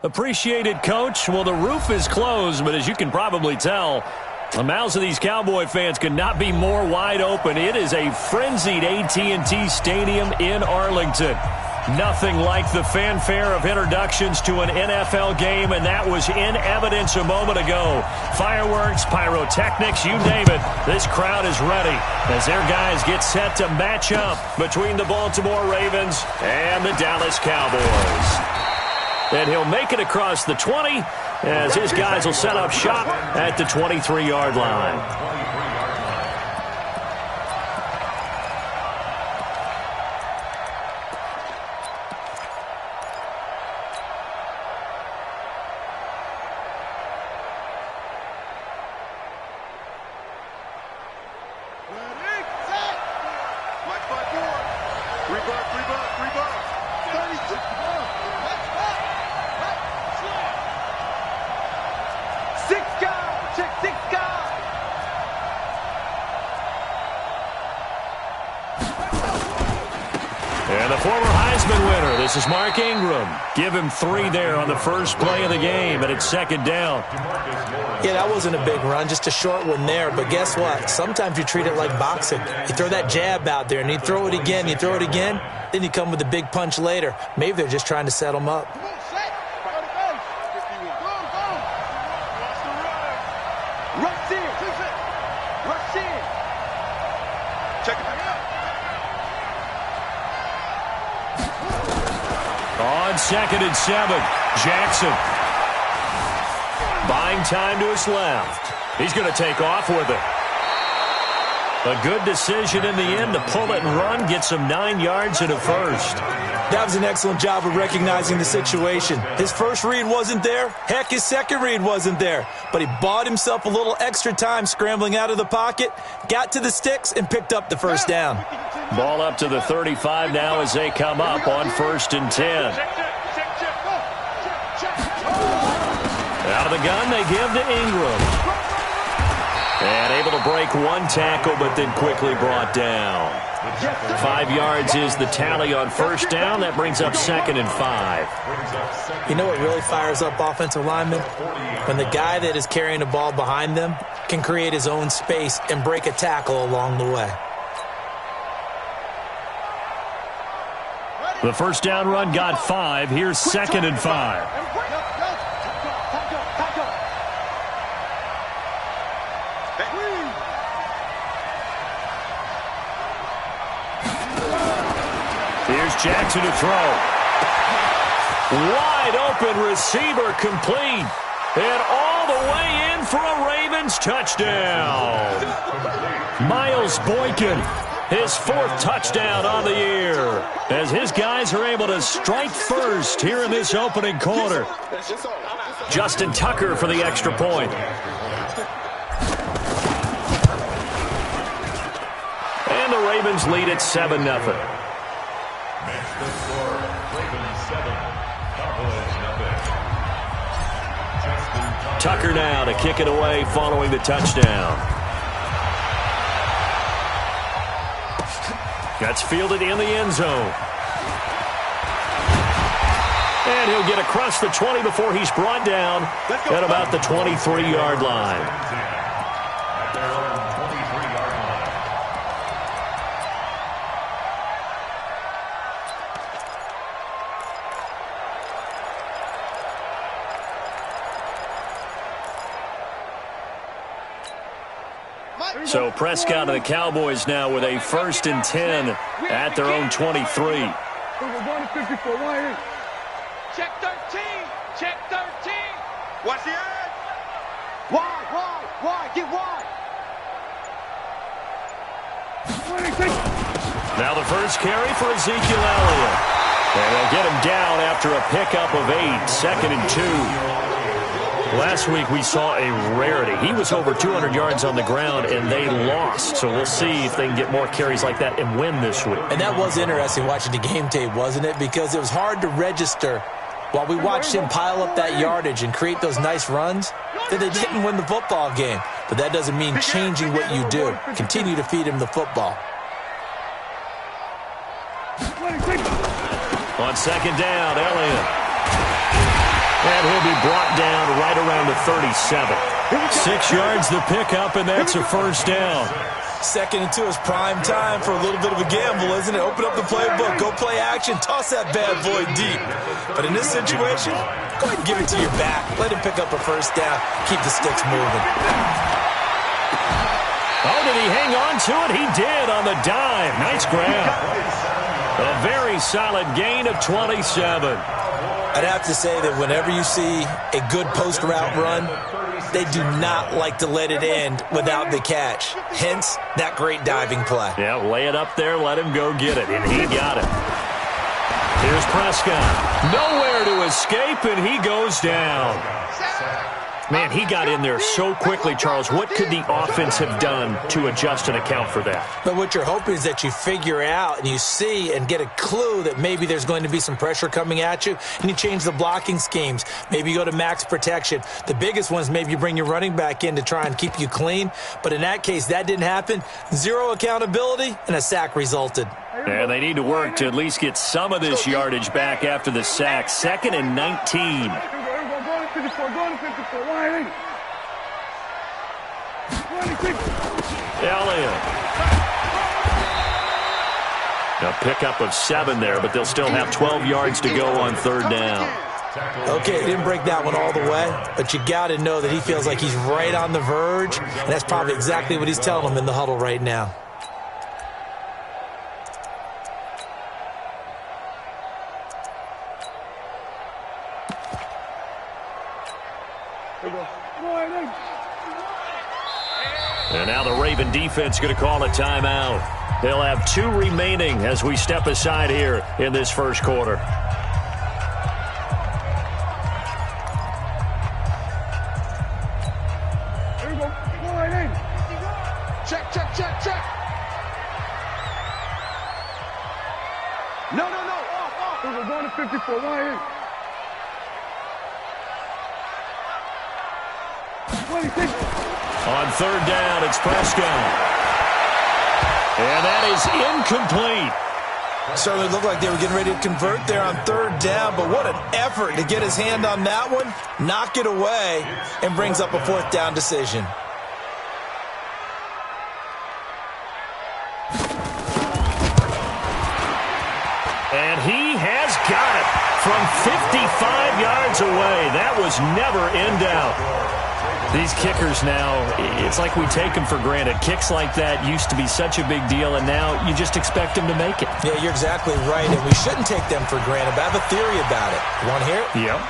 Appreciated, Coach. Well, the roof is closed, but as you can probably tell, the mouths of these Cowboy fans could not be more wide open. It is a frenzied AT&T Stadium in Arlington. Nothing like the fanfare of introductions to an NFL game, and that was in evidence a moment ago. Fireworks, pyrotechnics, you name it. This crowd is ready as their guys get set to match up between the Baltimore Ravens and the Dallas Cowboys. And he'll make it across the 20 as his guys will set up shop at the 23-yard line. And the former Heisman winner, this is Mark Ingram. Give him 3 there on the first play of the game, and it's second down. Yeah, that wasn't a big run, just a short one there. But guess what? Sometimes you treat it like boxing. You throw that jab out there, and you throw it again, then you come with a big punch later. Maybe they're just trying to set them up. On 2nd and 7, Jackson. Buying time to his left. He's going to take off with it. A good decision in the end to pull it and run, get some 9 yards and a first. That was an excellent job of recognizing the situation. His first read wasn't there. Heck, his second read wasn't there. But he bought himself a little extra time scrambling out of the pocket, got to the sticks, and picked up the first down. Ball up to the 35 now as they come up on 1st and 10. Out of the gun, they give to Ingram. And able to break one tackle, but then quickly brought down. 5 yards is the tally on first down. That brings up 2nd and 5. You know what really fires up offensive linemen? When the guy that is carrying the ball behind them can create his own space and break a tackle along the way. The first down run got 5. Here's 2nd and 5. Here's Jackson to throw. Wide open receiver complete. And all the way in for a Ravens touchdown. Miles Boykin, his 4th touchdown on the year, as his guys are able to strike first here in this opening quarter. Justin Tucker for the extra point. And the Ravens lead at 7-0. Tucker now to kick it away following the touchdown. That's fielded in the end zone. And he'll get across the 20 before he's brought down at about the 23-yard line. So Prescott and the Cowboys now with a 1st and 10 at their own 23. Check 13. Check 13. Watch the edge. Wide. Get wide. Now the first carry for Ezekiel Elliott. And they'll get him down after a pickup of 8. 2nd and 2. Last week we saw a rarity. He was over 200 yards on the ground, and they lost. So we'll see if they can get more carries like that and win this week. And that was interesting watching the game tape, wasn't it? Because it was hard to register while we watched him pile up that yardage and create those nice runs that they didn't win the football game. But that doesn't mean changing what you do. Continue to feed him the football. On 2nd down, Elliott. And he'll be brought down right around the 37. 6 yards the pickup, and that's a first down. 2nd and 2 is prime time for a little bit of a gamble, isn't it? Open up the playbook, go play action, toss that bad boy deep. But in this situation, go ahead and give it to your back. Let him pick up a first down. Keep the sticks moving. Oh, did he hang on to it? He did on the dive. Nice grab. A very solid gain of 27. I'd have to say that whenever you see a good post route run, they do not like to let it end without the catch. Hence, that great diving play. Yeah, lay it up there, let him go get it, and he got it. Here's Prescott. Nowhere to escape, and he goes down. Man, he got in there so quickly, Charles. What could the offense have done to adjust and account for that? But what you're hoping is that you figure out and you see and get a clue that maybe there's going to be some pressure coming at you, and you change the blocking schemes. Maybe you go to max protection. The biggest one is maybe you bring your running back in to try and keep you clean. But in that case, that didn't happen. 0 accountability, and a sack resulted. And they need to work to at least get some of this yardage back after the sack. 2nd and 19. Elliott. A pickup of 7 there, but they'll still have 12 yards to go on 3rd down. Okay, didn't break that one all the way, but you got to know that he feels like he's right on the verge, and that's probably exactly what he's telling them in the huddle right now. And now the Raven defense going to call a timeout. They'll have 2 remaining as we step aside here in this first quarter. Here we go. Check, check, check, check. No. Off. We're going to 54. Why in? 26. On 3rd down, it's Prescott. And that is incomplete. Certainly looked like they were getting ready to convert there on 3rd down, but what an effort to get his hand on that one, knock it away, and brings up a 4th down decision. And he has got it from 55 yards away. That was never in doubt. These kickers now, it's like we take them for granted. Kicks like that used to be such a big deal, and now you just expect them to make it. Yeah, you're exactly right, and we shouldn't take them for granted, but I have a theory about it. You want to hear it? Yep.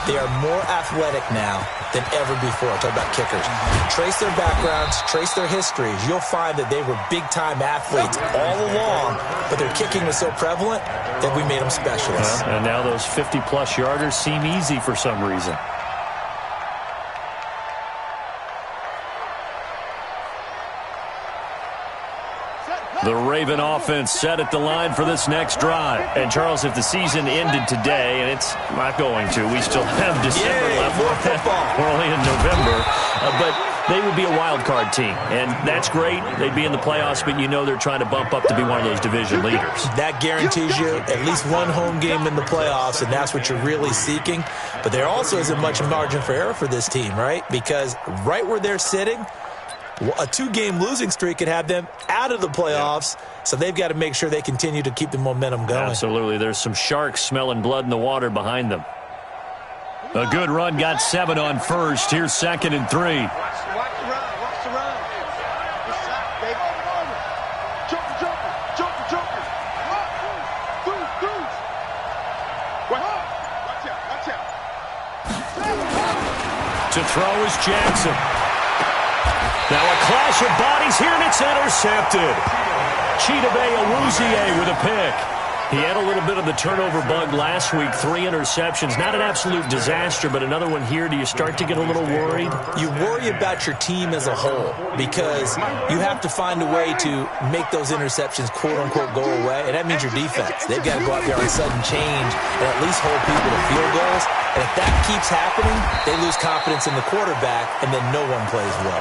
They are more athletic now than ever before. Talk about kickers. Trace their backgrounds, trace their histories. You'll find that they were big-time athletes all along, but their kicking was so prevalent that we made them specialists. And now those 50-plus yarders seem easy for some reason. The Raven offense set at the line for this next drive. And, Charles, if the season ended today, and it's not going to, we still have December left. More football. We're only in November. But they would be a wild card team. And that's great. They'd be in the playoffs, but you know they're trying to bump up to be one of those division leaders. That guarantees you at least one home game in the playoffs, and that's what you're really seeking. But there also isn't much margin for error for this team, right? Because right where they're sitting, a 2-game losing streak could have them out of the playoffs, so they've got to make sure they continue to keep the momentum going. Absolutely. There's some sharks smelling blood in the water behind them. A good run got 7 on 1st. Here's 2nd and 3. Watch the run. Watch the run. The sack, baby. Joker. Goose. Watch out. To throw is Jackson. Now a clash of bodies here, and it's intercepted. Chidobe Awuzie with a pick. He had a little bit of the turnover bug last week, 3 interceptions. Not an absolute disaster, but another one here. Do you start to get a little worried? You worry about your team as a whole because you have to find a way to make those interceptions, quote-unquote, go away, and that means your defense. They've got to go out there on sudden change and at least hold people to field goals. And if that keeps happening, they lose confidence in the quarterback, and then no one plays well.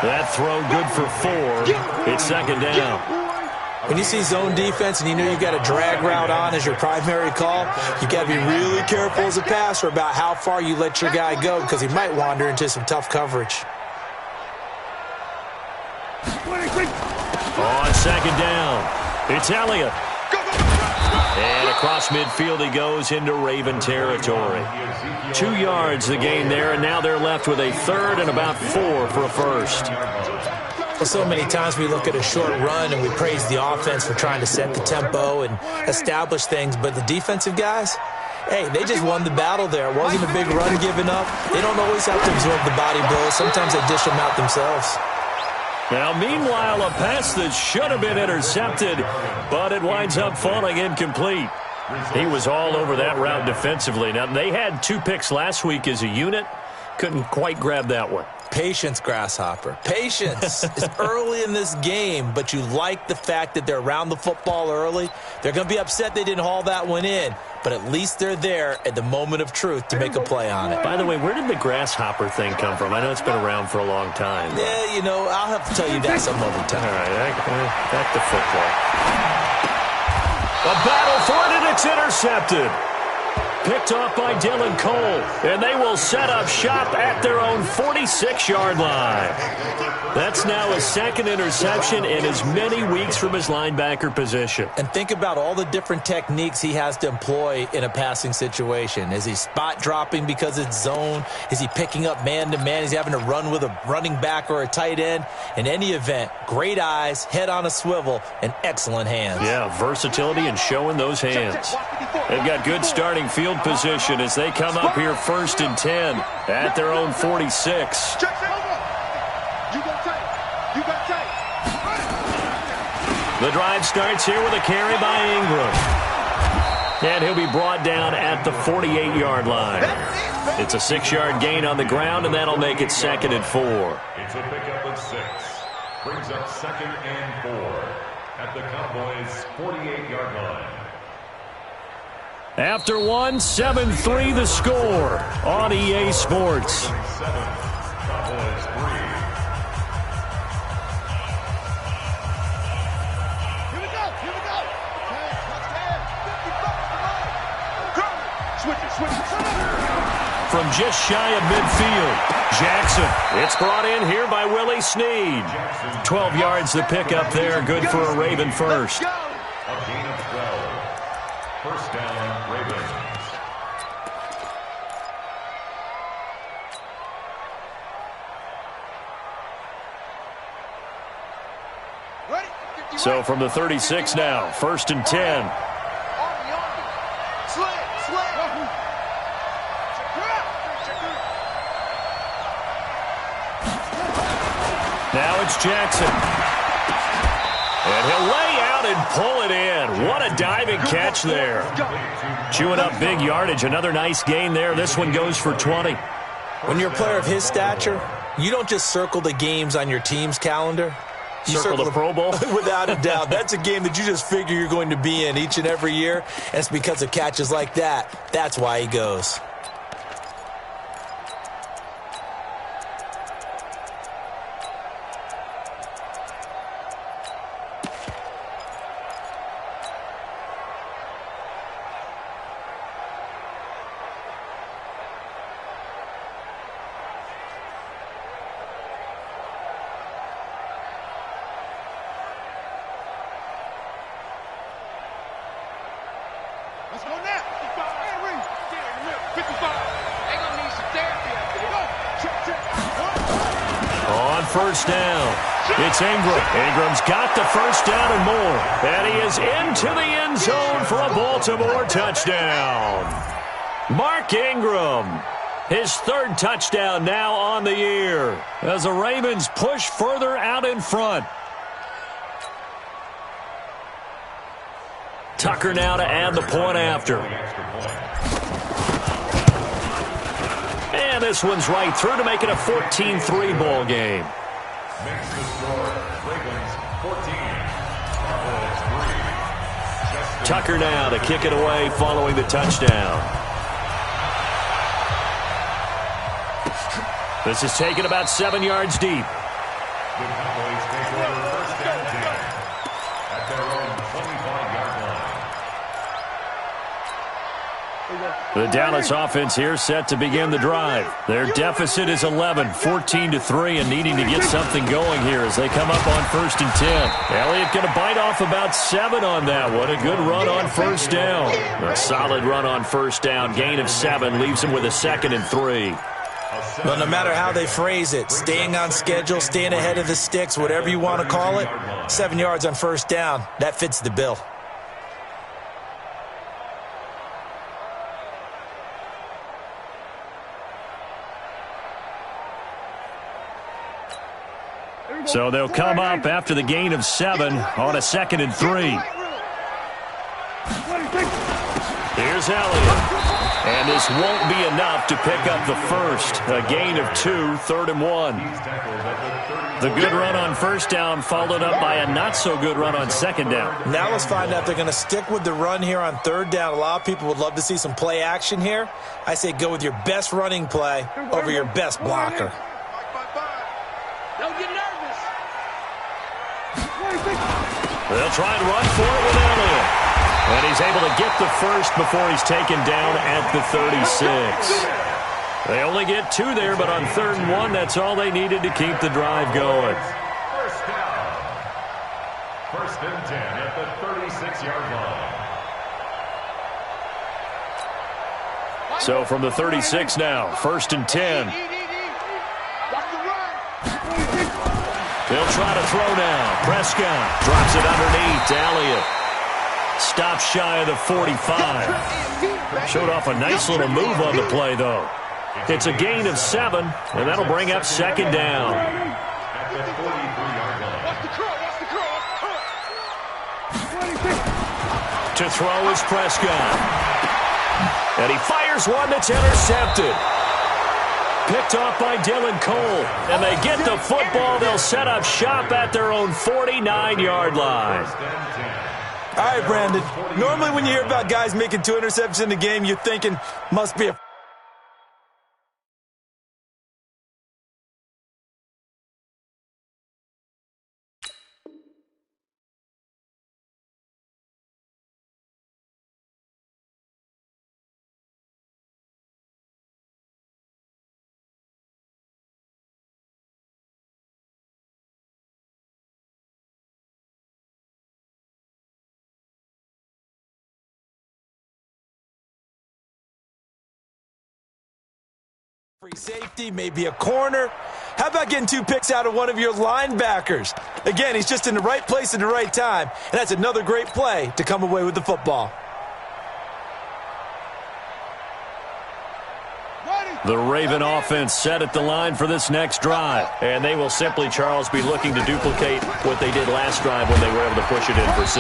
That throw good for 4. It's 2nd down. When you see zone defense and you know you've got a drag route on as your primary call, you got to be really careful as a passer about how far you let your guy go because he might wander into some tough coverage. On second down, it's Elliott. And across midfield he goes into Raven territory. 2 yards the gain there, and now they're left with a third and about 4 for a first. Well, so many times we look at a short run and we praise the offense for trying to set the tempo and establish things, but the defensive guys, hey, they just won the battle there. It wasn't a big run given up. They don't always have to absorb the body blows. Sometimes they dish them out themselves. Now, meanwhile, a pass that should have been intercepted, but it winds up falling incomplete. He was all over that route defensively. Now, they had 2 picks last week as a unit. Couldn't quite grab that one. Patience, Grasshopper. Patience. It's early in this game, but you like the fact that they're around the football early. They're going to be upset they didn't haul that one in, but at least they're there at the moment of truth to make a play on it. By the way, where did the Grasshopper thing come from? I know it's been around for a long time. Yeah, you know, I'll have to tell you that some other time. All right, back to football. A battle for it, and it's intercepted. Picked off by Dylan Cole, and they will set up shop at their own 46-yard line. That's now his second interception in as many weeks from his linebacker position. And think about all the different techniques he has to employ in a passing situation. Is he spot dropping because it's zone? Is he picking up man-to-man? Is he having to run with a running back or a tight end? In any event, great eyes, head on a swivel, and excellent hands. Yeah, versatility and showing those hands. They've got good starting field position as they come up here 1st and 10 at their own 46. The drive starts here with a carry by Ingram. And he'll be brought down at the 48-yard line. It's a 6-yard gain on the ground, and that'll make it 2nd and 4. It's a pickup of 6. Brings up 2nd and 4 at the Cowboys' 48-yard line. After 1, 7-3 the score on EA Sports. 7, Cowboys 3. Here we go. Touchdown. 55. Switch it. From just shy of midfield, Jackson. It's brought in here by Willie Snead. 12 yards the pickup there, good for a Raven first. A gain of 12. First down, Ravens. So from the 36 now, 1st and 10. Now it's Jackson. And he'll lay out and pull it in. What a diving catch there. Chewing up big yardage. Another nice gain there. This one goes for 20. When you're a player of his stature, you don't just circle the games on your team's calendar. You circle the Pro Bowl? Without a doubt. That's a game that you just figure you're going to be in each and every year. And it's because of catches like that. That's why he goes. Let's go now. 55. They gonna need some therapy after this. Check. On first down, it's Ingram. Ingram's got the first down and more. And he is into the end zone for a Baltimore touchdown. Mark Ingram, his 3rd touchdown now on the year as the Ravens push further out in front. Tucker now to add the point after. And this one's right through to make it a 14-3 ball game. Makes the score, Ravens 14, Cowboys 3. Tucker now to kick it away following the touchdown. This is taken about 7 yards deep. The Cowboys take over 1st and 10 at their own The Dallas offense here set to begin the drive. Their deficit is 11, 14-3, and needing to get something going here as they come up on 1st and 10. Elliott going to bite off about 7 on that one. A good run on 1st down. A solid run on 1st down. Gain of 7 leaves him with a 2nd and 3. Well, no matter how they phrase it, staying on schedule, staying ahead of the sticks, whatever you want to call it, 7 yards on 1st down, that fits the bill. So they'll come up after the gain of 7 on a 2nd and 3. Here's Elliott. And this won't be enough to pick up the first. A gain of 2, 3rd and 1. The good run on 1st down followed up by a not-so-good run on 2nd down. Now let's find out if they're going to stick with the run here on 3rd down. A lot of people would love to see some play action here. I say go with your best running play over your best blocker. Don't get nervous. They'll try and run for it with Elliott. And he's able to get the first before he's taken down at the 36. They only get 2 there, but on 3rd and 1, that's all they needed to keep the drive going. 1st down. 1st and 10 at the 36-yard line. So from the 36 now, 1st and 10. They'll try to throw now. Prescott drops it underneath to Elliott. Stops shy of the 45. Showed off a nice little move on the play, though. It's a gain of 7, and that'll bring up 2nd down. At the 43-yard line. To throw is Prescott. And he fires one that's intercepted. Picked off by Dylan Cole. And they get the football. They'll set up shop at their own 49-yard line. All right, Brandon. Normally when you hear about guys making 2 interceptions in the game, you're thinking, must be a... Free safety, maybe a corner. How about getting 2 picks out of one of your linebackers? Again, he's just in the right place at the right time, and that's another great play to come away with the football. The Raven offense set at the line for this next drive. And they will simply, Charles, be looking to duplicate what they did last drive when they were able to push it in for 6.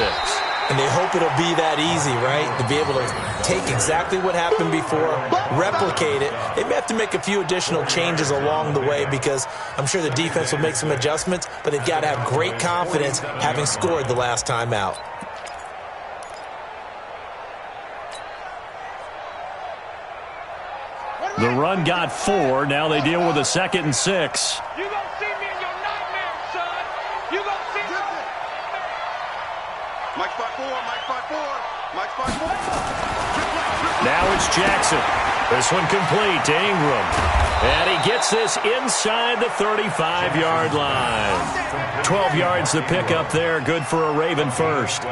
And they hope it'll be that easy, right? To be able to take exactly what happened before, replicate it. They may have to make a few additional changes along the way because I'm sure the defense will make some adjustments, but they've got to have great confidence having scored the last time out. The run got 4. Now they deal with a 2nd and 6. You gonna see me in your nightmares, son. You gonna see me. Mike 5-4, Mike 5-4, Mike 5-4. Now it's Jackson. This one complete to Ingram. And he gets this inside the 35-yard line. 12 yards to pick up there. Good for a Raven first.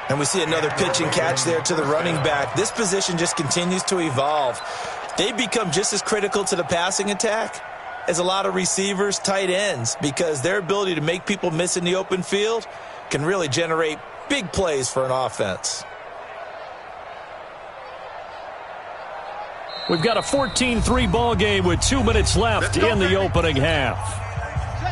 And we see another pitch and catch there to the running back. This position just continues to evolve. They become just as critical to the passing attack as a lot of receivers, tight ends, because their ability to make people miss in the open field can really generate big plays for an offense. We've got a 14-3 ball game with 2 minutes left in the opening half.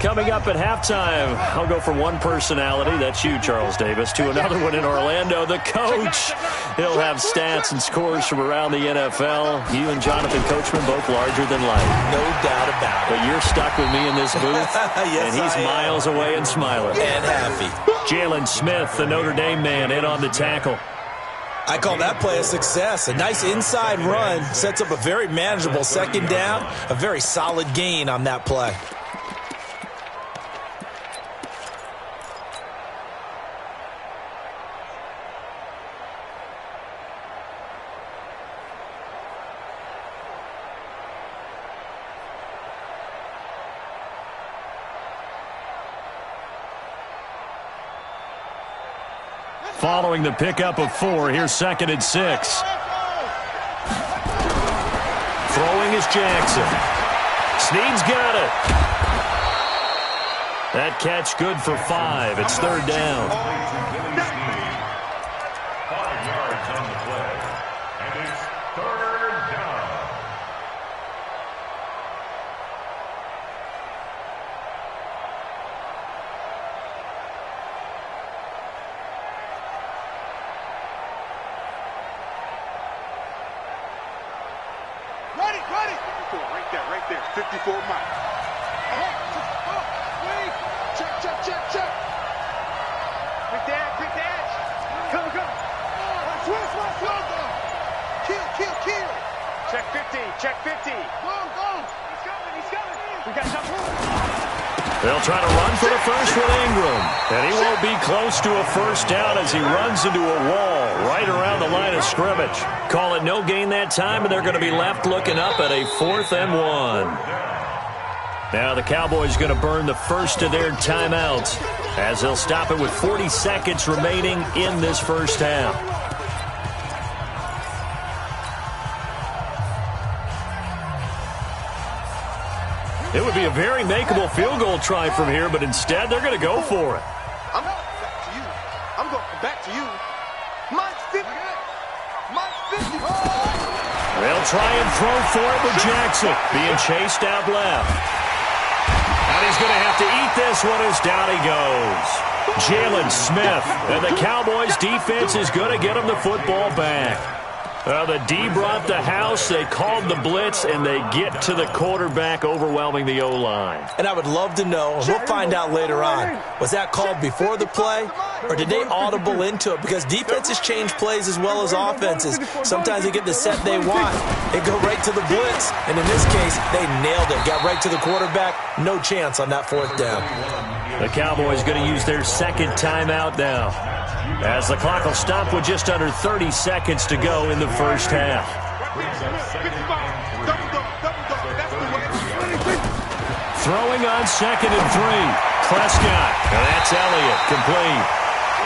Coming up at halftime, I'll go from one personality, that's you, Charles Davis, to another one in Orlando, the coach. He'll have stats and scores from around the NFL. You and Jonathan Coachman both larger than life. No doubt about it. But you're stuck with me in this booth, Yes, and he's miles away and smiling. And happy. Jalen Smith, the Notre Dame man, in on the tackle. I call that play a success. A nice inside run sets up a very manageable 2nd down, a very solid gain on that play. following the pickup of 4. Here's 2nd and 6. Throwing is Jackson. Snead's got it. That catch good for 5. It's 3rd down. 5 yards on the play. And it's 3rd down. Ready. 54, right there. 54 miles. Check. Quick dash. Come. Swing. Kill. Check 50. Go. He's coming. We got enough room. They'll try to run for the first with Ingram. And he won't be close to a first down as he runs into a wall right around the line of scrimmage. Call it no gain that time, and they're going to be left looking up at a 4th and 1. Now the Cowboys going to burn the first of their timeouts as they'll stop it with 40 seconds remaining in this first half. It would be a very makeable field goal try from here, but instead they're going to go for it. I'm going back to you. Mike 50. They'll try and throw for it with Jackson being chased out left. And he's going to have to eat this one as down he goes. Jalen Smith, and the Cowboys defense is going to get him the football back. The D brought the house, they called the blitz, and they get to the quarterback, overwhelming the O-line. And I would love to know, and we'll find out later on, was that called before the play, or did they audible into it? Because defenses change plays as well as offenses. Sometimes they get the set they want. They go right to the blitz, and in this case, they nailed it. Got right to the quarterback, no chance on that 4th down. The Cowboys going to use their 2nd timeout now, as the clock will stop with just under 30 seconds to go in the first half. Throwing on 2nd and 3. Prescott. And that's Elliott, complete.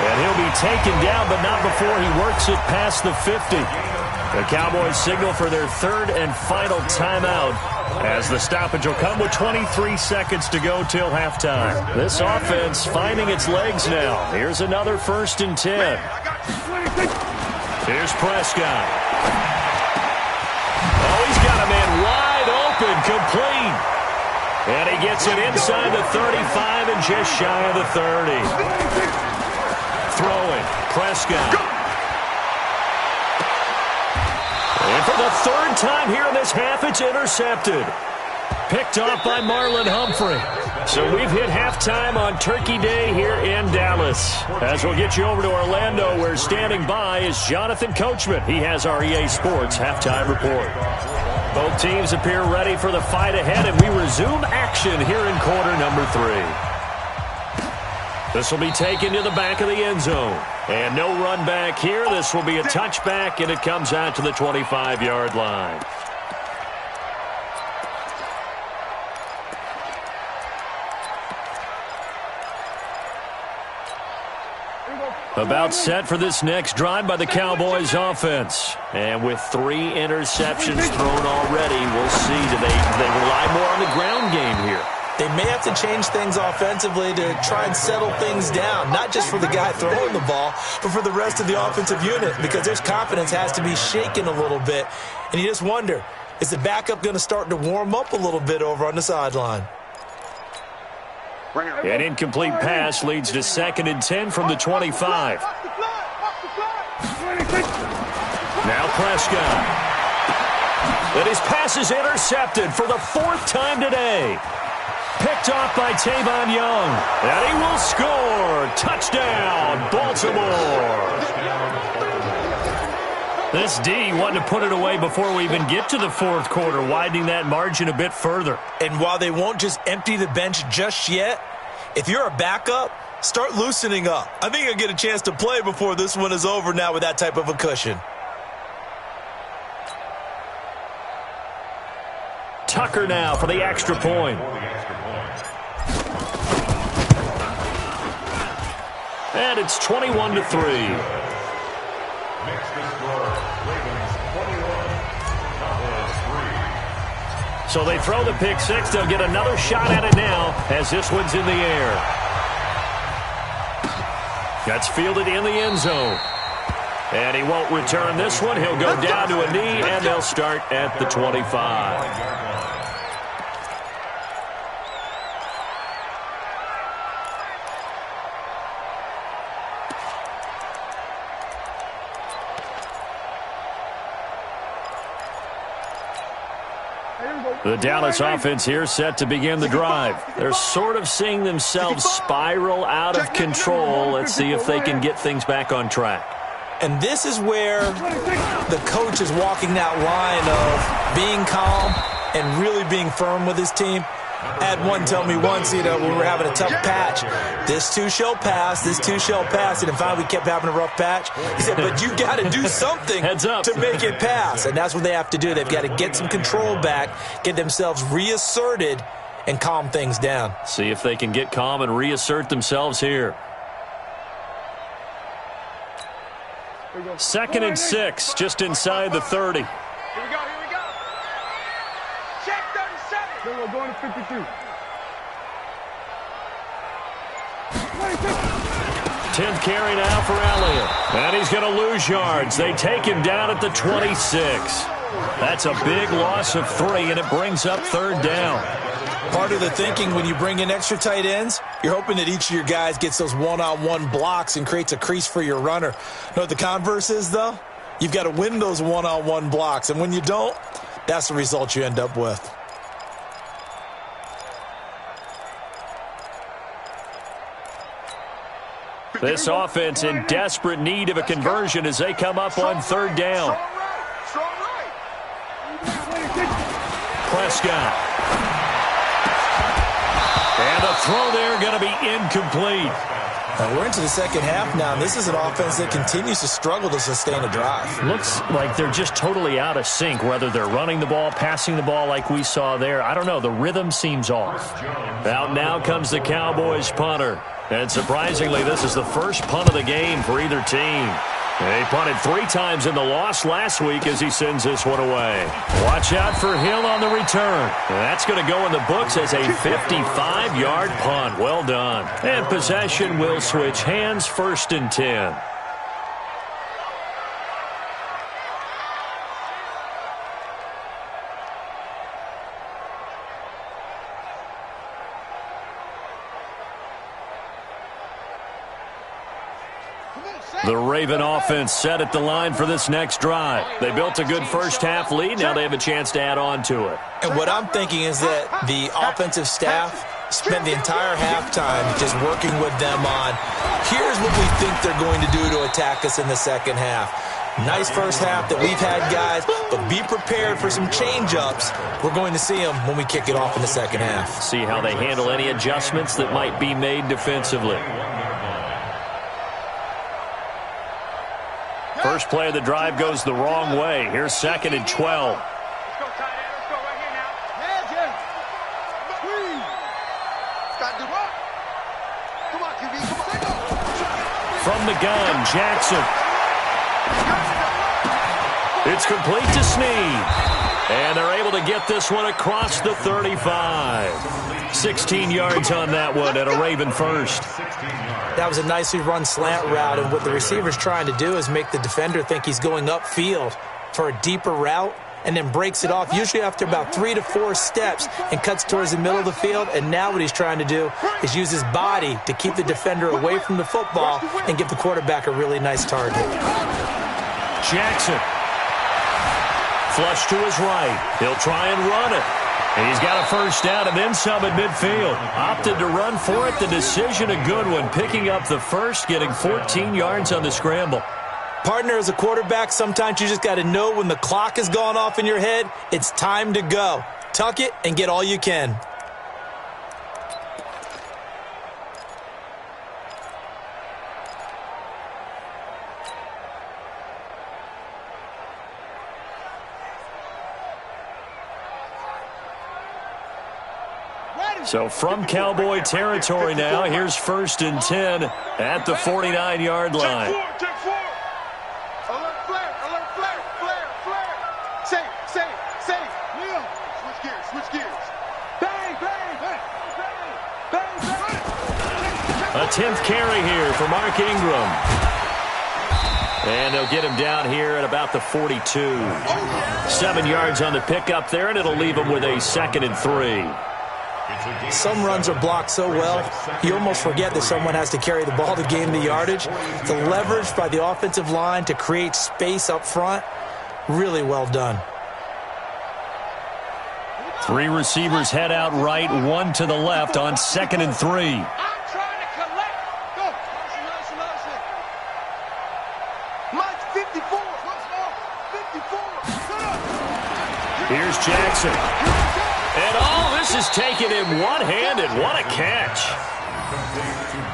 And he'll be taken down, but not before he works it past the 50. The Cowboys signal for their 3rd and final timeout, as the stoppage will come with 23 seconds to go till halftime. This offense finding its legs now. Here's another 1st and 10. Here's Prescott. Oh, he's got a man wide open, complete. And he gets it inside the 35 and just shy of the 30. Throwing, Prescott. And for the 3rd time here in this half, it's intercepted. Picked off by Marlon Humphrey. So we've hit halftime on Turkey Day here in Dallas. As we'll get you over to Orlando, where standing by is Jonathan Coachman. He has our EA Sports halftime report. Both teams appear ready for the fight ahead, and we resume action here in quarter number 3. This will be taken to the back of the end zone. And no run back here. This will be a touchback, and it comes out to the 25-yard line. About set for this next drive by the Cowboys offense. And with 3 interceptions thrown already, we'll see. Do they rely more on the ground game here? They may have to change things offensively to try and settle things down, not just for the guy throwing the ball, but for the rest of the offensive unit, because their confidence has to be shaken a little bit. And you just wonder, is the backup going to start to warm up a little bit over on the sideline? An incomplete pass leads to 2nd and 10 from the 25. Now Prescott. And his pass is intercepted for the 4th time today. Picked off by Tavon Young. And he will score. Touchdown, Baltimore. This D wanted to put it away before we even get to the 4th quarter, widening that margin a bit further. And while they won't just empty the bench just yet, if you're a backup, start loosening up. I think you'll get a chance to play before this one is over now with that type of a cushion. Tucker now for the extra point. And it's 21-3. So they throw the pick six. They'll get another shot at it now as this one's in the air. That's fielded in the end zone. And he won't return this one. He'll go down to a knee, and they'll start at the 25. The Dallas offense here set to begin the drive. They're sort of seeing themselves spiral out of control. Let's see if they can get things back on track. And this is where the coach is walking that line of being calm and really being firm with his team. I had one tell me once, when we were having a tough patch, this too shall pass, this too shall pass. And finally we kept having a rough patch. He said, but you got to do something to make it pass. And that's what they have to do. They've got to get some control back, get themselves reasserted, and calm things down. See if they can get calm and reassert themselves here. 2nd and 6, just inside the 30. Here we go. Check 37. Then we're going to 52. 10th carry now for Elliott. And he's going to lose yards. They take him down at the 26. That's a big loss of 3, and it brings up 3rd down. Part of the thinking when you bring in extra tight ends, you're hoping that each of your guys gets those one-on-one blocks and creates a crease for your runner. You know what the converse is, though? You've got to win those one-on-one blocks, and when you don't, that's the result you end up with. This offense in desperate need of a conversion as they come up on 3rd down. Strong right. Prescott. And a throw there going to be incomplete. We're into the second half now, and this is an offense that continues to struggle to sustain a drive. Looks like they're just totally out of sync, whether they're running the ball, passing the ball like we saw there. I don't know. The rhythm seems off. Out now comes the Cowboys punter. And surprisingly, this is the first punt of the game for either team. They punted 3 times in the loss last week as he sends this one away. Watch out for Hill on the return. That's going to go in the books as a 55-yard punt. Well done. And possession will switch hands, 1st and 10. The Raven offense set at the line for this next drive. They built a good first-half lead. Now they have a chance to add on to it. And what I'm thinking is that the offensive staff spent the entire halftime just working with them on, here's what we think they're going to do to attack us in the second half. Nice first half that we've had, guys, but be prepared for some change-ups. We're going to see them when we kick it off in the second half. See how they handle any adjustments that might be made defensively. First play of the drive goes the wrong way. Here's 2nd and 12. Let's go, tight end. Let's go right here now. Yeah. Got to do what? Come on, QB. Come on. From the gun, Jackson. It's complete to Snead. And they're able to get this one across the 35. 16 yards on that one and a Raven first. That was a nicely run slant route, and what the receiver's trying to do is make the defender think he's going upfield for a deeper route and then breaks it off, usually after about 3 to 4 steps, and cuts towards the middle of the field. And now what he's trying to do is use his body to keep the defender away from the football and give the quarterback a really nice target. Jackson. Flush to his right. He'll try and run it. And he's got a first down and then some at midfield. Opted to run for it. The decision a good one. Picking up the first, getting 14 yards on the scramble. Partner, as a quarterback, sometimes you just got to know when the clock has gone off in your head, it's time to go. Tuck it and get all you can. Ready. So from Cowboy territory now, here's 1st and 10 at the 49-yard line. Check four. Alert flare, flare. Safe. Yeah. Switch gears. Bang. A 10th carry here for Mark Ingram. And they'll get him down here at about the 42. 7 yards on the pickup there, and it'll leave him with a 2nd and 3. Some runs are blocked so well, you almost forget that someone has to carry the ball to gain the yardage. The leverage by the offensive line to create space up front, really well done. 3 receivers head out right, 1 to the left on 2nd and 3. I'm trying to collect. Go. Listen. Mike's 54. 54. Here's Jackson. And this is taken in one-handed. What a catch.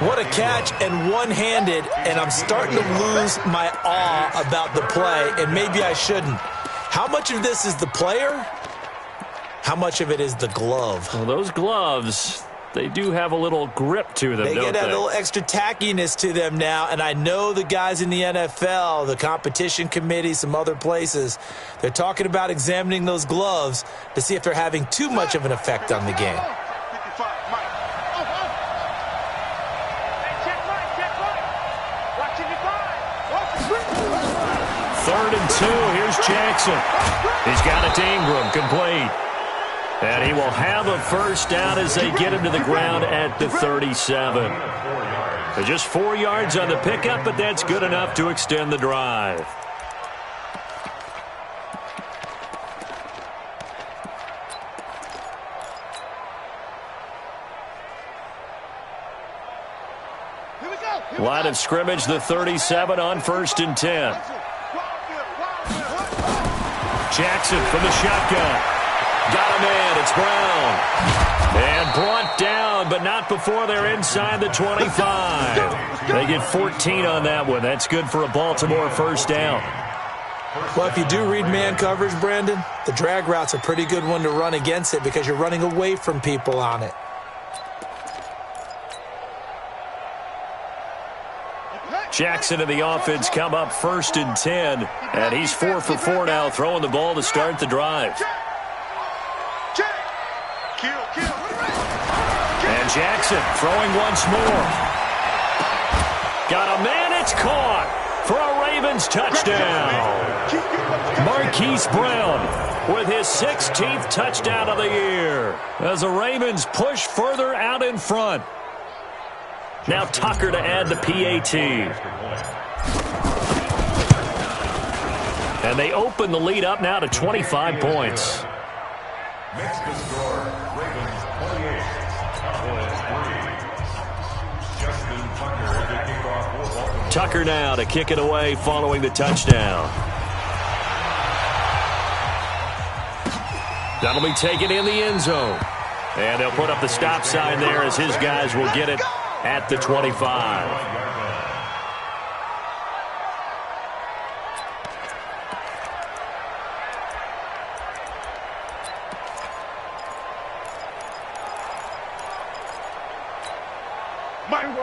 What a catch and one-handed, and I'm starting to lose my awe about the play, and maybe I shouldn't. How much of this is the player? How much of it is the glove? Well, those gloves, they do have a little grip to them, They don't get a little extra tackiness to them now, and I know the guys in the NFL, the competition committee, some other places, they're talking about examining those gloves to see if they're having too much of an effect on the game. 55, Mike. Check Mike. Watch it, 3rd and 2. Here's Jackson. He's got it to Ingram, complete. And he will have a 1st down as they get him to the ground at the 37. They're just 4 yards on the pickup, but that's good enough to extend the drive. Line of scrimmage, the 37 on 1st and 10. Jackson from the shotgun. Got a man. It's Brown. And brought down, but not before they're inside the 25. They get 14 on that one. That's good for a Baltimore 1st down. Well, if you do read man coverage, Brandon, the drag route's a pretty good one to run against it because you're running away from people on it. Jackson and the offense come up 1st and 10. And he's 4 for 4 now, throwing the ball to start the drive. And Jackson throwing once more. Got a man. It's caught for a Ravens touchdown. Marquise Brown with his 16th touchdown of the year as the Ravens push further out in front. Now Tucker to add the PAT. And they open the lead up now to 25 points. Next to score, Ravens 28, Cowboys 3. Justin Tucker to kick off for Baltimore. Tucker now to kick it away following the touchdown. That'll be taken in the end zone. And they'll put up the stop sign there as his guys will get it at the 25.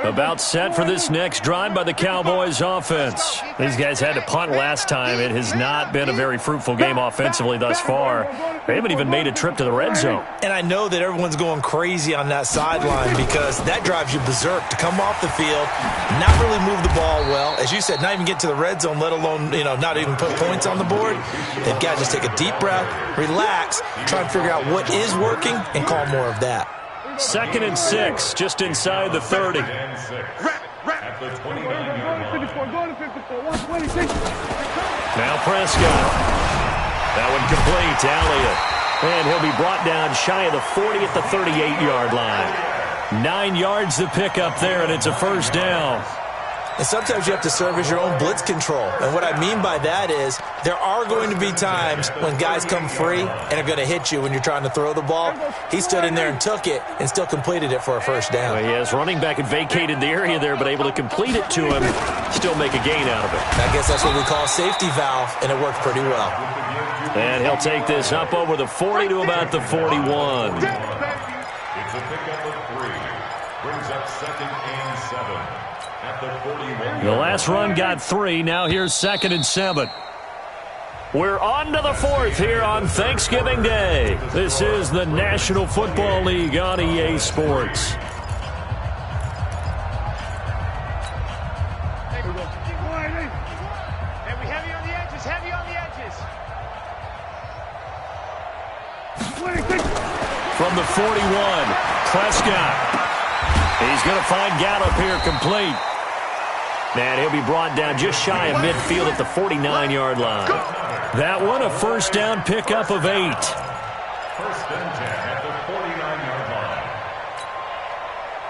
About set for this next drive by the Cowboys offense. These guys had to punt last time. It has not been a very fruitful game offensively thus far. They haven't even made a trip to the red zone. And I know that everyone's going crazy on that sideline because that drives you berserk to come off the field, not really move the ball well. As you said, not even get to the red zone, let alone, not even put points on the board. They've got to just take a deep breath, relax, try and figure out what is working and call more of that. 2nd and 6, just inside the 30. At the 29-yard line. Now Prescott. That one complete to Elliott. And he'll be brought down shy of the 40 at the 38-yard line. 9 yards to pick up there, and it's a 1st down. And sometimes you have to serve as your own blitz control. And what I mean by that is there are going to be times when guys come free and are going to hit you when you're trying to throw the ball. He stood in there and took it and still completed it for a 1st down. Well, yes, running back and vacated the area there, but able to complete it to him, still make a gain out of it. I guess that's what we call a safety valve, and it worked pretty well. And he'll take this up over the 40 to about the 41. pickup of 3. Brings up 2nd and 7 at the 41. The last run got 3. Now here's 2nd and 7. We're on to the 4th here on Thanksgiving Day. This is the National Football League on EA Sports. From the 41, Prescott. He's going to find Gallup here complete. And he'll be brought down just shy of midfield at the 49-yard line. That one, a first down pickup of 8. First and 10 at the 49-yard line.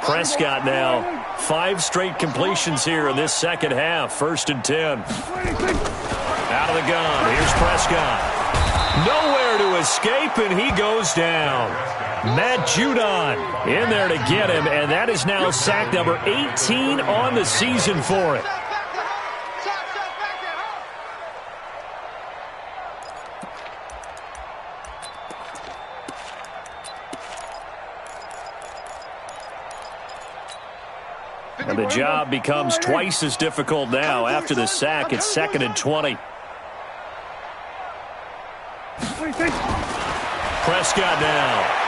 Prescott now, 5 straight completions here in this second half. 1st and 10. Out of the gun, here's Prescott. Nowhere to escape, and he goes down. Matt Judon in there to get him, and that is now sack number 18 on the season for it. And the job becomes twice as difficult now. After the sack, it's 2nd and 20. Prescott now.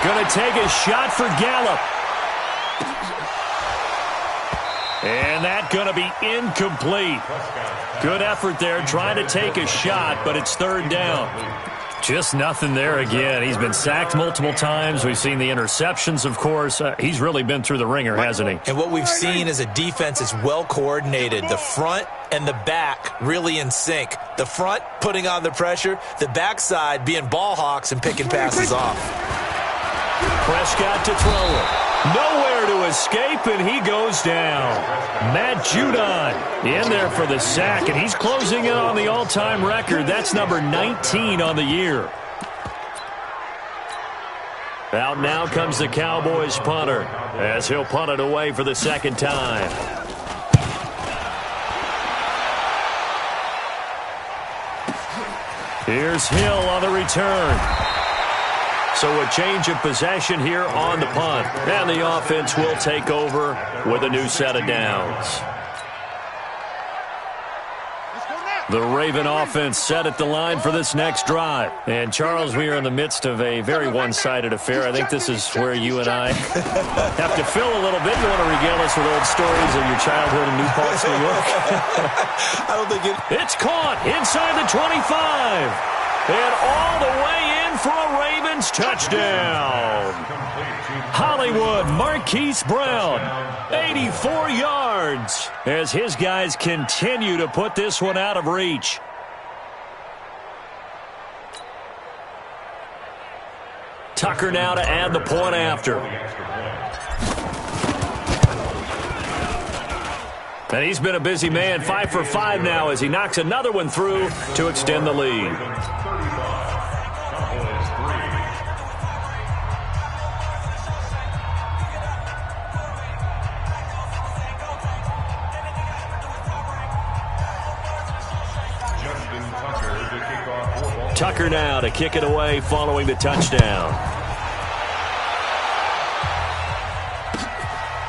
Going to take a shot for Gallup. And that going to be incomplete. Good effort there trying to take a shot, but it's 3rd down. Just nothing there again. He's been sacked multiple times. We've seen the interceptions, of course. He's really been through the ringer, hasn't he? And what we've seen is a defense that's well coordinated. The front and the back really in sync. The front putting on the pressure. The backside being ball hawks and picking passes off. Prescott to throw it. Nowhere to escape, and he goes down. Matt Judon in there for the sack, and he's closing in on the all-time record. That's number 19 on the year. Out now comes the Cowboys punter as he'll punt it away for the 2nd time. Here's Hill on the return. So a change of possession here on the punt. And the offense will take over with a new set of downs. The Raven offense set at the line for this next drive. And, Charles, we are in the midst of a very one-sided affair. I think this is where you and I have to fill a little bit. You want to regale us with old stories of your childhood in New Paltz, New York? I don't think It's caught inside the 25. And all the way in for a Ravens touchdown. Hollywood Marquise Brown, 84 yards, as his guys continue to put this one out of reach. Tucker now to add the point after. And he's been a busy man, 5 for 5 now as he knocks another one through to extend the lead. Tucker now to kick it away following the touchdown.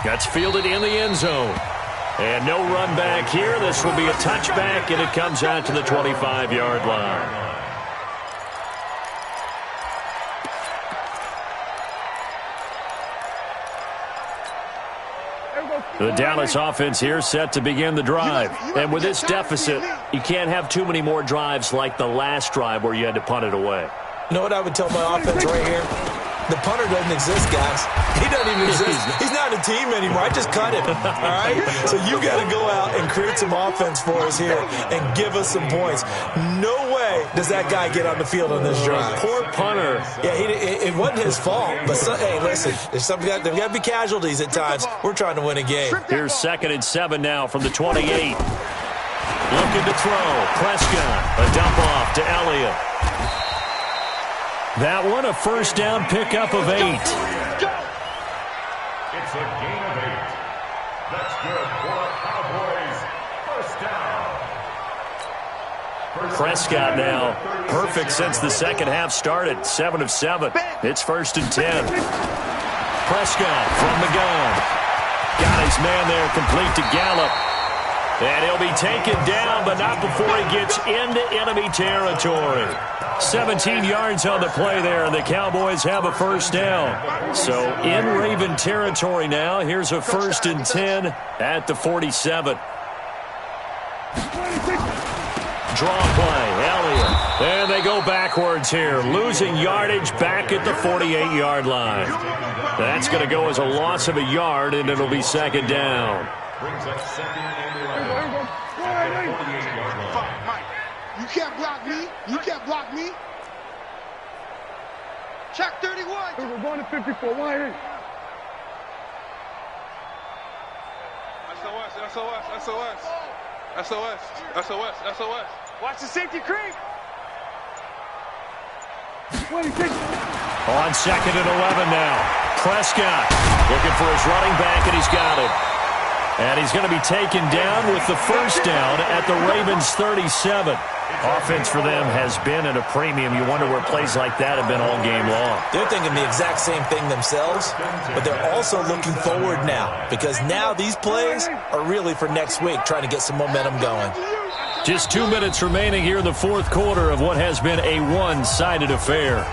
That's fielded in the end zone. And no run back here. This will be a touchback, and it comes out to the 25-yard line. The Dallas offense here set to begin the drive. And with this deficit, you can't have too many more drives like the last drive where you had to punt it away. You know what I would tell my offense right here? The punter doesn't exist, guys. He doesn't even exist. He's not a team anymore. I just cut him, all right? So you got to go out and create some offense for us here and give us some points. No way does that guy get on the field on this drive. Poor punter. Yeah, it wasn't his fault. But, hey, listen, there's got to be casualties at times. We're trying to win a game. Here's 2nd and 7 now from the 28. Looking to throw. Prescott. A dump off to Elliott. That one, a first down pickup of 8. It's a gain of 8. That's good for the Cowboys. First down. Prescott now perfect since the second half started. 7 of 7. It's 1st and 10. Prescott from the gun. Got his man there, complete to Gallup. And he'll be taken down, but not before he gets into enemy territory. 17 yards on the play there, and the Cowboys have a first down. So in Raven territory now. Here's a 1st and 10 at the 47. Draw play, Elliott. And they go backwards here, losing yardage back at the 48-yard line. That's going to go as a loss of a yard, and it'll be 2nd down. Brings up 2nd and 11 at the 48-yard line. Mike, you can't block me. You can't block me. Check 31. We're going to 54. Why here? SOS. Watch the safety creep. On 2nd and 11 now. Prescott looking for his running back, and he's got it. And he's going to be taken down with the first down at the Ravens' 37. Offense for them has been at a premium. You wonder where plays like that have been all game long. They're thinking the exact same thing themselves, but they're also looking forward now, because now these plays are really for next week, trying to get some momentum going. Just 2 minutes remaining here in the 4th quarter of what has been a one-sided affair.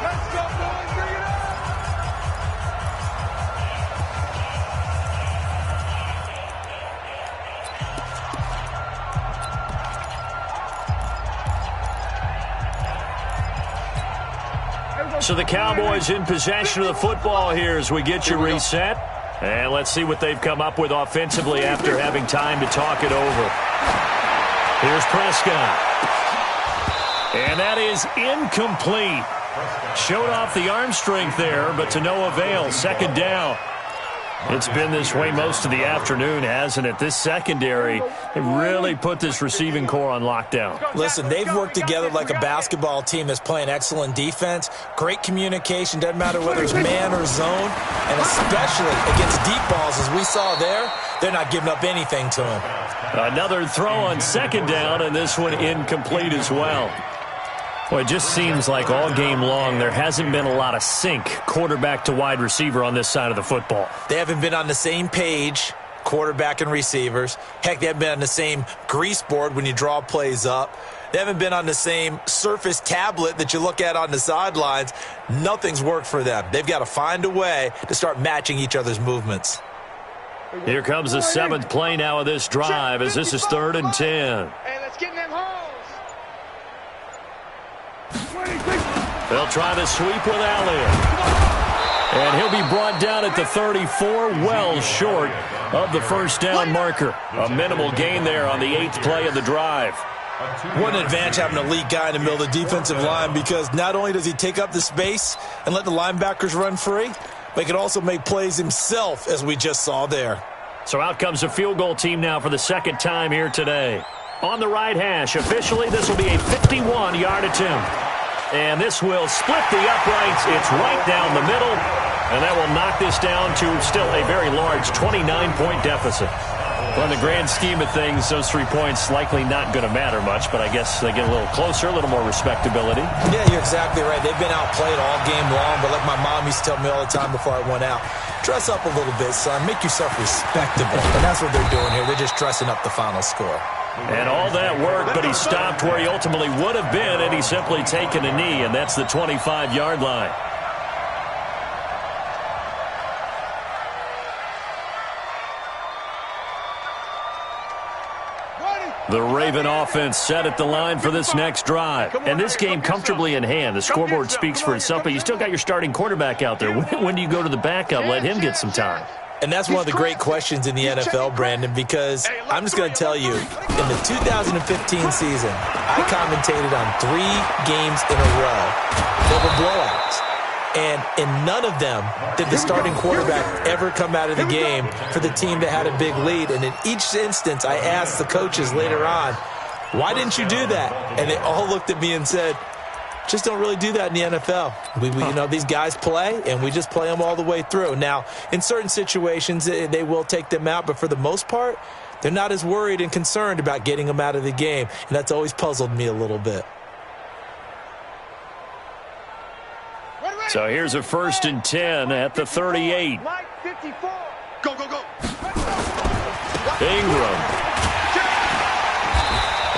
So the Cowboys in possession of the football here as we get you reset. And let's see what they've come up with offensively after having time to talk it over. Here's Prescott. And that is incomplete. Showed off the arm strength there, but to no avail. 2nd down. It's been this way most of the afternoon, hasn't it? This secondary, they really put this receiving core on lockdown. Listen, they've worked together like a basketball team that's playing excellent defense. Great communication, doesn't matter whether it's man or zone. And especially against deep balls, as we saw there, they're not giving up anything to him. Another throw on 2nd down, and this one incomplete as well. Well, it just seems like all game long there hasn't been a lot of sync quarterback to wide receiver on this side of the football. They haven't been on the same page, quarterback and receivers. Heck, they haven't been on the same grease board when you draw plays up. They haven't been on the same Surface tablet that you look at on the sidelines. Nothing's worked for them. They've got to find a way to start matching each other's movements. Here comes the 7th play now of this drive as this is 3rd and 10. Hey, let's get in them holes. They'll try to sweep with Elliott. And he'll be brought down at the 34, well short of the first down marker. A minimal gain there on the 8th play of the drive. What an advantage having an elite guy in the middle of the defensive line, because not only does he take up the space and let the linebackers run free, but he can also make plays himself, as we just saw there. So out comes a field goal team now for the 2nd time here today. On the right hash, officially this will be a 51-yard attempt. And this will split the uprights. It's right down the middle. And that will knock this down to still a very large 29-point deficit. Well, in the grand scheme of things, those 3 points likely not going to matter much, but I guess they get a little closer, a little more respectability. Yeah, you're exactly right. They've been outplayed all game long, but like my mom used to tell me all the time before I went out, dress up a little bit, son. Make yourself respectable. And that's what they're doing here. They're just dressing up the final score. And all that work, but he stopped where he ultimately would have been, and he's simply taken a knee, and that's the 25-yard line. The Raven offense set at the line for this next drive. And this game comfortably in hand. The scoreboard speaks for itself, but you still got your starting quarterback out there. When do you go to the backup? Let him get some time. And that's one of the great questions in the NFL, Brandon, because I'm just going to tell you, in the 2015 season, I commentated on 3 games in a row. They were blowouts. And in none of them did the starting quarterback ever come out of the game for the team that had a big lead. And in each instance, I asked the coaches later on, why didn't you do that? And they all looked at me and said, just don't really do that in the NFL. You know, these guys play, and we just play them all the way through. Now, in certain situations, they will take them out, but for the most part, They're not as worried and concerned about getting him out of the game, and that's always puzzled me a little bit. So here's a 1st and 10 at the 38. Go, go, go. Ingram.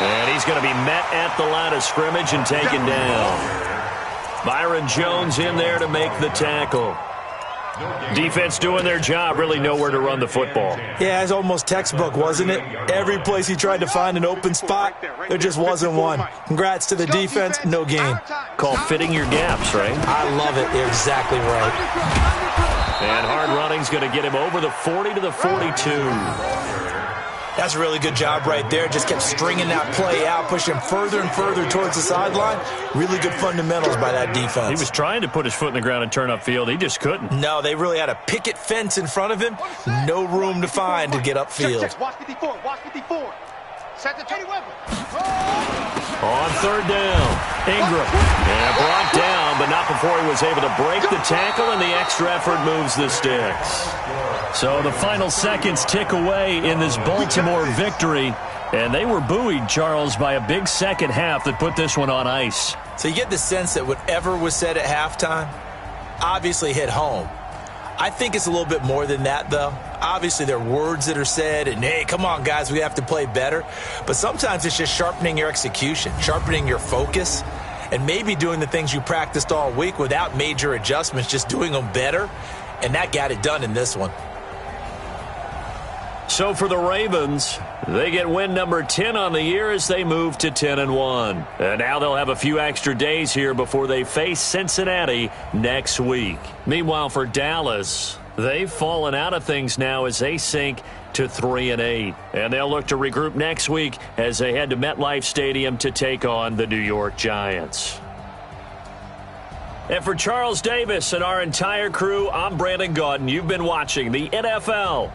And he's going to be met at the line of scrimmage and taken down. Byron Jones in there to make the tackle. Defense doing their job, really nowhere to run the football. Yeah, it's almost textbook, wasn't it? Every place he tried to find an open spot, there just wasn't one. Congrats to the defense, no gain. Called fitting your gaps, right? I love it. You're exactly right. And hard running's going to get him over the 40 to the 42. That's a really good job right there. Just kept stringing that play out, pushing further and further towards the sideline. Really good fundamentals by that defense. He was trying to put his foot in the ground and turn upfield. He just couldn't. No, they really had a picket fence in front of him. No room to find to get upfield. Check, watch 54, watch 54. Set the 20 weapon. On 3rd down, Ingram. And brought down, but not before he was able to break the tackle, and the extra effort moves the sticks. So the final seconds tick away in this Baltimore victory, and they were buoyed, Charles, by a big second half that put this one on ice. So you get the sense that whatever was said at halftime obviously hit home. I think it's a little bit more than that, though. Obviously, there are words that are said, and, hey, come on, guys, we have to play better. But sometimes it's just sharpening your execution, sharpening your focus, and maybe doing the things you practiced all week without major adjustments, just doing them better. And that got it done in this one. So for the Ravens, they get win number 10 on the year as they move to 10-1. And now they'll have a few extra days here before they face Cincinnati next week. Meanwhile, for Dallas, they've fallen out of things now as they sink to 3-8. And they'll look to regroup next week as they head to MetLife Stadium to take on the New York Giants. And for Charles Davis and our entire crew, I'm Brandon Gaudin. You've been watching the NFL